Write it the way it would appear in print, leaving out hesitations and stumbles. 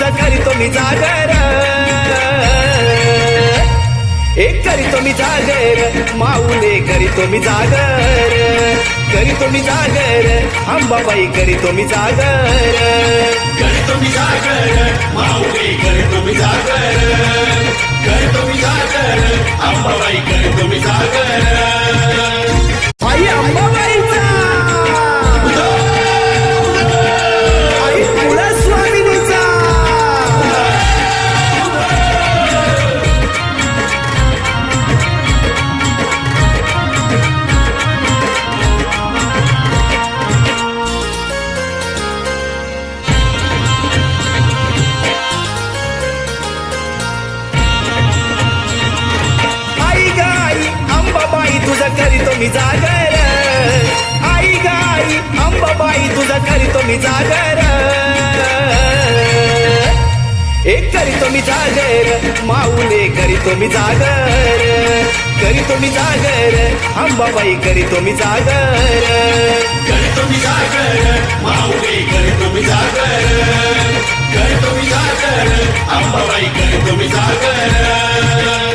तुझा करीतो मी जागर, एक करीतो मी जागर, माऊले करीतो मी जागर, करीतो मी जागर, अंबाबाई करीतो मी जागर, करीतो मी जागर, माऊली करीतो मी जागर, करीतो मी जागर, अंबाबाई करीतो मी जागर. आई अंबाबाईचा, आई कुलस्वामिनीचा. आई ग आई अंबाबाई तुझा करीतो मी जागर, आई ग आई अंबाबाई तुझा करीतो मी जागर, एक करीतो मी जागर, माऊले करीतो मी जागर, करीतो मी जागर, अंबाबाई करीतो मी जागर, करीतो मी जागर, माऊली करीतो मी जागर, करीतो मी जागर, अंबाबाई करीतो मी जागर.